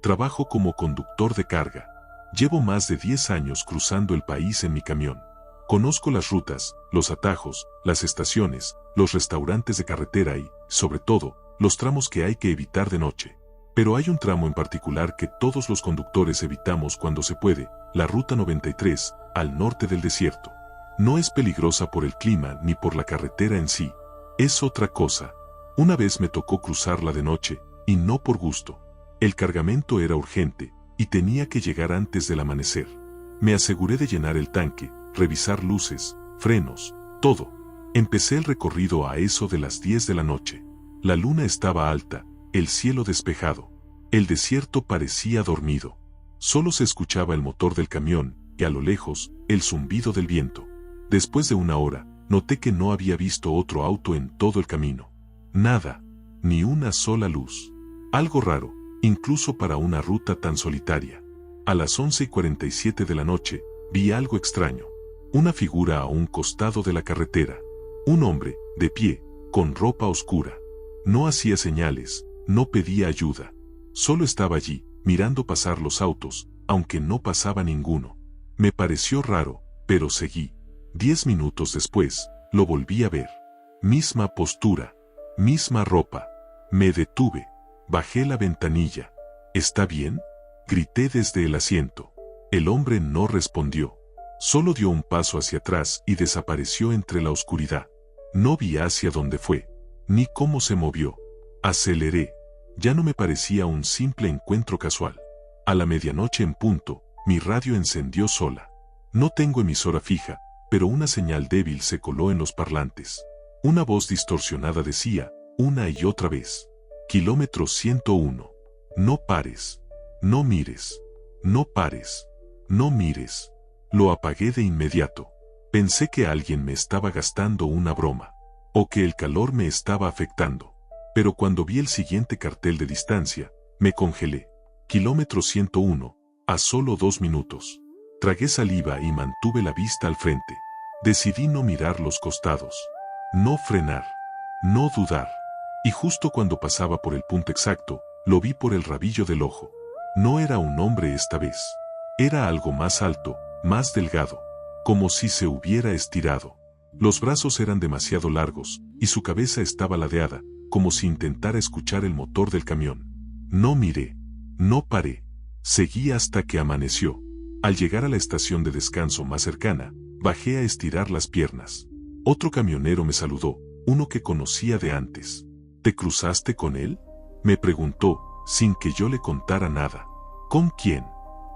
Trabajo como conductor de carga. Llevo más de 10 años cruzando el país en mi camión. Conozco las rutas, los atajos, las estaciones, los restaurantes de carretera y, sobre todo, los tramos que hay que evitar de noche. Pero hay un tramo en particular que todos los conductores evitamos cuando se puede, la Ruta 93, al norte del desierto. No es peligrosa por el clima ni por la carretera en sí. Es otra cosa. Una vez me tocó cruzarla de noche, y no por gusto. El cargamento era urgente, y tenía que llegar antes del amanecer. Me aseguré de llenar el tanque, revisar luces, frenos, todo. Empecé el recorrido a eso de las 10 de la noche. La luna estaba alta, el cielo despejado. El desierto parecía dormido. Solo se escuchaba el motor del camión, y a lo lejos, el zumbido del viento. Después de una hora, noté que no había visto otro auto en todo el camino. Nada, ni una sola luz. Algo raro, incluso para una ruta tan solitaria. A las 11:47 de la noche, vi algo extraño. Una figura a un costado de la carretera. Un hombre, de pie, con ropa oscura. No hacía señales, no pedía ayuda. Solo estaba allí, mirando pasar los autos, aunque no pasaba ninguno. Me pareció raro, pero seguí. 10 minutos después, lo volví a ver. Misma postura, misma ropa. Me detuve, bajé la ventanilla. ¿Está bien?, grité desde el asiento. El hombre no respondió. Solo dio un paso hacia atrás y desapareció entre la oscuridad. No vi hacia dónde fue, ni cómo se movió. Aceleré. Ya no me parecía un simple encuentro casual. A la medianoche en punto, mi radio encendió sola. No tengo emisora fija, pero una señal débil se coló en los parlantes. Una voz distorsionada decía, una y otra vez: Kilómetro 101. No pares. No mires. No pares. No mires. Lo apagué de inmediato. Pensé que alguien me estaba gastando una broma, o que el calor me estaba afectando. Pero cuando vi el siguiente cartel de distancia, me congelé. Kilómetro 101, a solo 2 minutos. Tragué saliva y mantuve la vista al frente. Decidí no mirar los costados. No frenar. No dudar. Y justo cuando pasaba por el punto exacto, lo vi por el rabillo del ojo. No era un hombre esta vez. Era algo más alto, más delgado, como si se hubiera estirado. Los brazos eran demasiado largos, y su cabeza estaba ladeada, como si intentara escuchar el motor del camión. No miré. No paré. Seguí hasta que amaneció. Al llegar a la estación de descanso más cercana, bajé a estirar las piernas. Otro camionero me saludó, uno que conocía de antes. ¿Te cruzaste con él?, me preguntó, sin que yo le contara nada. ¿Con quién?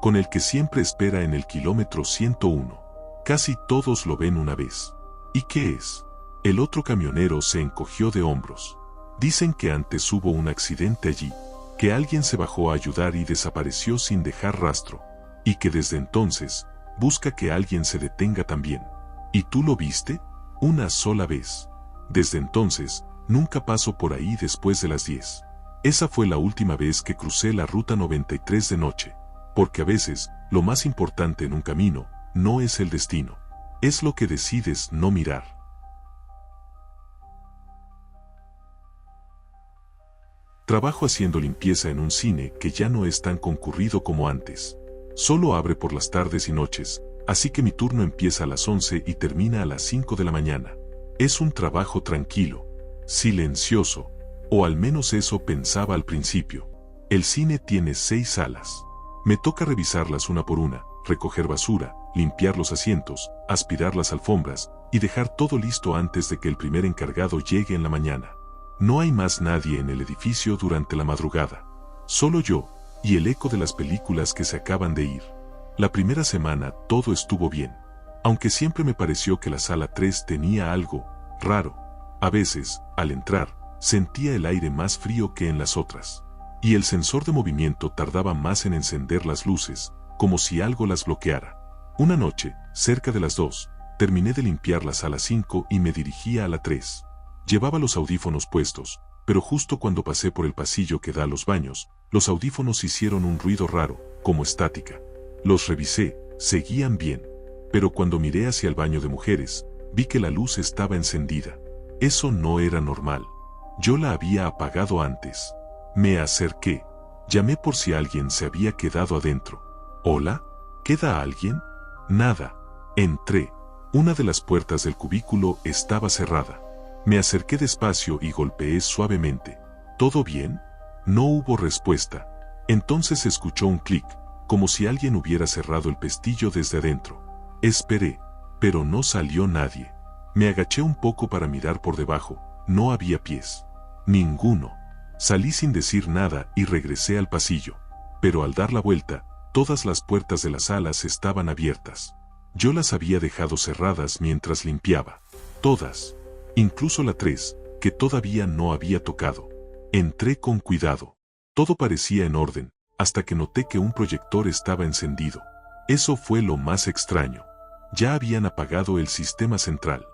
Con el que siempre espera en el kilómetro 101. Casi todos lo ven una vez. ¿Y qué es? El otro camionero se encogió de hombros. Dicen que antes hubo un accidente allí, que alguien se bajó a ayudar y desapareció sin dejar rastro, y que desde entonces, busca que alguien se detenga también. ¿Y tú lo viste? Una sola vez. Desde entonces, nunca paso por ahí después de las 10. Esa fue la última vez que crucé la Ruta 93 de noche, porque a veces, lo más importante en un camino, no es el destino, es lo que decides no mirar. Trabajo haciendo limpieza en un cine que ya no es tan concurrido como antes. Solo abre por las tardes y noches, así que mi turno empieza a las 11 y termina a las 5 de la mañana. Es un trabajo tranquilo, silencioso, o al menos eso pensaba al principio. El cine tiene 6 salas. Me toca revisarlas una por una, recoger basura, limpiar los asientos, aspirar las alfombras, y dejar todo listo antes de que el primer encargado llegue en la mañana. No hay más nadie en el edificio durante la madrugada. Solo yo, y el eco de las películas que se acaban de ir. La primera semana todo estuvo bien, aunque siempre me pareció que la sala 3 tenía algo raro. A veces, al entrar, sentía el aire más frío que en las otras, y el sensor de movimiento tardaba más en encender las luces, como si algo las bloqueara. Una noche, cerca de las 2, terminé de limpiar la sala 5 y me dirigía a la 3. Llevaba los audífonos puestos, pero justo cuando pasé por el pasillo que da a los baños, los audífonos hicieron un ruido raro, como estática. Los revisé, seguían bien, pero cuando miré hacia el baño de mujeres, vi que la luz estaba encendida. Eso no era normal. Yo la había apagado antes. Me acerqué. Llamé por si alguien se había quedado adentro. ¿Hola? ¿Queda alguien? Nada. Entré. Una de las puertas del cubículo estaba cerrada. Me acerqué despacio y golpeé suavemente. ¿Todo bien? No hubo respuesta. Entonces se escuchó un clic, como si alguien hubiera cerrado el pestillo desde adentro. Esperé, pero no salió nadie. Me agaché un poco para mirar por debajo. No había pies. Ninguno. Salí sin decir nada y regresé al pasillo. Pero al dar la vuelta, todas las puertas de las salas estaban abiertas. Yo las había dejado cerradas mientras limpiaba. Todas. Incluso la 3, que todavía no había tocado. Entré con cuidado. Todo parecía en orden, hasta que noté que un proyector estaba encendido. Eso fue lo más extraño. Ya habían apagado el sistema central.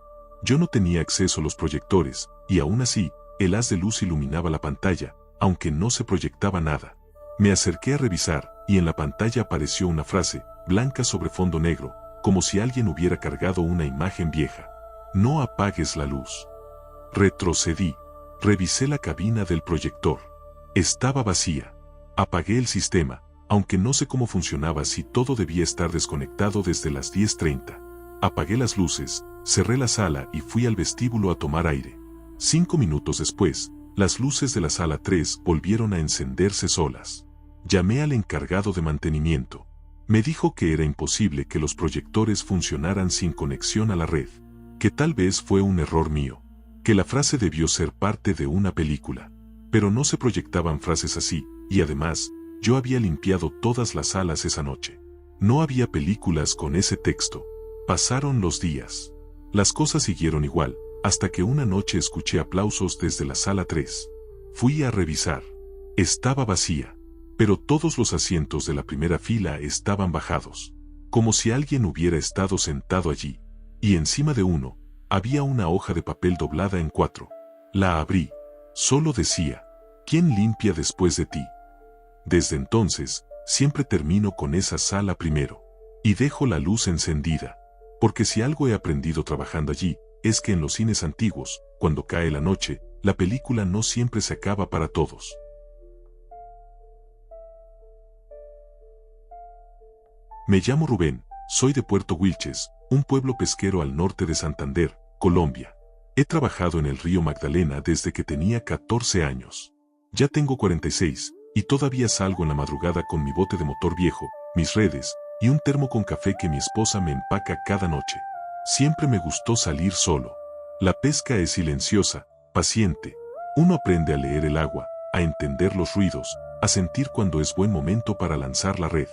Yo no tenía acceso a los proyectores, y aún así, el haz de luz iluminaba la pantalla, aunque no se proyectaba nada. Me acerqué a revisar, y en la pantalla apareció una frase, blanca sobre fondo negro, como si alguien hubiera cargado una imagen vieja. No apagues la luz. Retrocedí. Revisé la cabina del proyector. Estaba vacía. Apagué el sistema, aunque no sé cómo funcionaba si todo debía estar desconectado desde las 10:30. Apagué las luces, cerré la sala y fui al vestíbulo a tomar aire. 5 minutos después, las luces de la sala 3 volvieron a encenderse solas. Llamé al encargado de mantenimiento. Me dijo que era imposible que los proyectores funcionaran sin conexión a la red, que tal vez fue un error mío, que la frase debió ser parte de una película. Pero no se proyectaban frases así, y además, yo había limpiado todas las salas esa noche. No había películas con ese texto. Pasaron los días. Las cosas siguieron igual, hasta que una noche escuché aplausos desde la sala 3. Fui a revisar. Estaba vacía, pero todos los asientos de la primera fila estaban bajados, como si alguien hubiera estado sentado allí, y encima de uno, había una hoja de papel doblada en 4. La abrí. Solo decía, ¿quién limpia después de ti? Desde entonces, siempre termino con esa sala primero, y dejo la luz encendida, porque si algo he aprendido trabajando allí, es que en los cines antiguos, cuando cae la noche, la película no siempre se acaba para todos. Me llamo Rubén, soy de Puerto Wilches, un pueblo pesquero al norte de Santander, Colombia. He trabajado en el río Magdalena desde que tenía 14 años. Ya tengo 46, y todavía salgo en la madrugada con mi bote de motor viejo, mis redes, y un termo con café que mi esposa me empaca cada noche. Siempre me gustó salir solo. La pesca es silenciosa, paciente. Uno aprende a leer el agua, a entender los ruidos, a sentir cuando es buen momento para lanzar la red.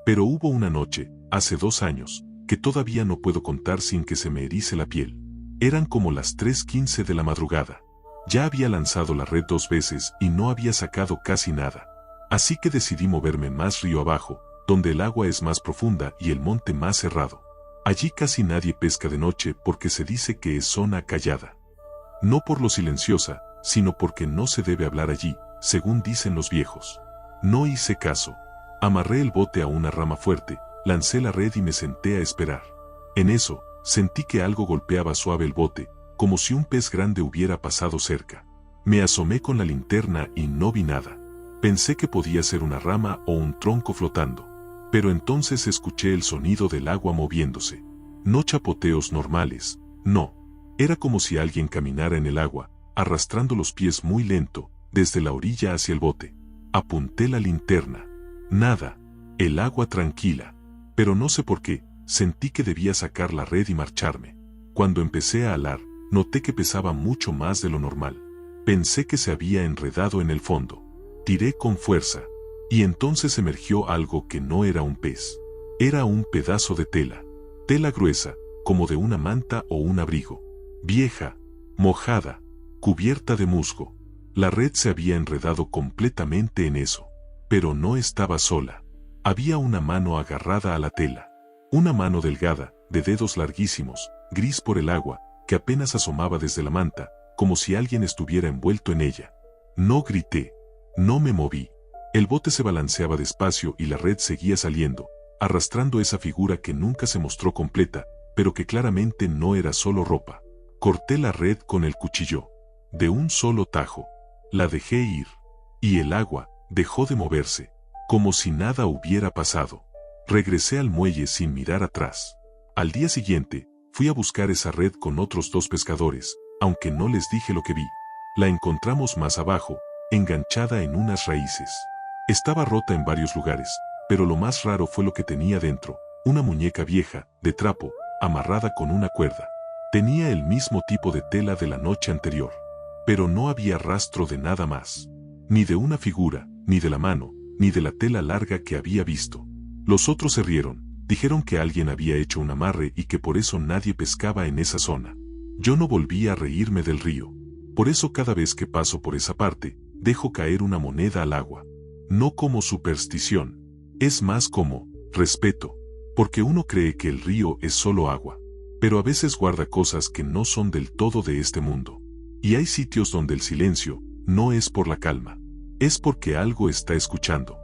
Pero hubo una noche, hace 2 años, que todavía no puedo contar sin que se me erice la piel. Eran como las 3:15 de la madrugada. Ya había lanzado la red 2 veces y no había sacado casi nada. Así que decidí moverme más río abajo, donde el agua es más profunda y el monte más cerrado. Allí casi nadie pesca de noche porque se dice que es zona callada. No por lo silenciosa, sino porque no se debe hablar allí, según dicen los viejos. No hice caso. Amarré el bote a una rama fuerte, lancé la red y me senté a esperar. En eso, sentí que algo golpeaba suave el bote, como si un pez grande hubiera pasado cerca. Me asomé con la linterna y no vi nada. Pensé que podía ser una rama o un tronco flotando. Pero entonces escuché el sonido del agua moviéndose. No chapoteos normales, no. Era como si alguien caminara en el agua, arrastrando los pies muy lento, desde la orilla hacia el bote. Apunté la linterna. Nada. El agua tranquila. Pero no sé por qué, sentí que debía sacar la red y marcharme. Cuando empecé a alar, noté que pesaba mucho más de lo normal. Pensé que se había enredado en el fondo. Tiré con fuerza. Y entonces emergió algo que no era un pez. Era un pedazo de tela. Tela gruesa, como de una manta o un abrigo. Vieja, mojada, cubierta de musgo. La red se había enredado completamente en eso. Pero no estaba sola. Había una mano agarrada a la tela. Una mano delgada, de dedos larguísimos, gris por el agua, que apenas asomaba desde la manta, como si alguien estuviera envuelto en ella. No grité. No me moví. El bote se balanceaba despacio y la red seguía saliendo, arrastrando esa figura que nunca se mostró completa, pero que claramente no era solo ropa. Corté la red con el cuchillo. De un solo tajo. La dejé ir. Y el agua, Dejó de moverse, como si nada hubiera pasado. Regresé al muelle sin mirar atrás. Al día siguiente, fui a buscar esa red con otros 2 pescadores, aunque no les dije lo que vi. La encontramos más abajo, enganchada en unas raíces. Estaba rota en varios lugares, pero lo más raro fue lo que tenía dentro, una muñeca vieja, de trapo, amarrada con una cuerda. Tenía el mismo tipo de tela de la noche anterior, pero no había rastro de nada más. Ni de una figura, ni de la mano, ni de la tela larga que había visto. Los otros se rieron, dijeron que alguien había hecho un amarre y que por eso nadie pescaba en esa zona. Yo no volví a reírme del río. Por eso cada vez que paso por esa parte, dejo caer una moneda al agua. No como superstición, es más como respeto, porque uno cree que el río es solo agua, pero a veces guarda cosas que no son del todo de este mundo. Y hay sitios donde el silencio no es por la calma, es porque algo está escuchando.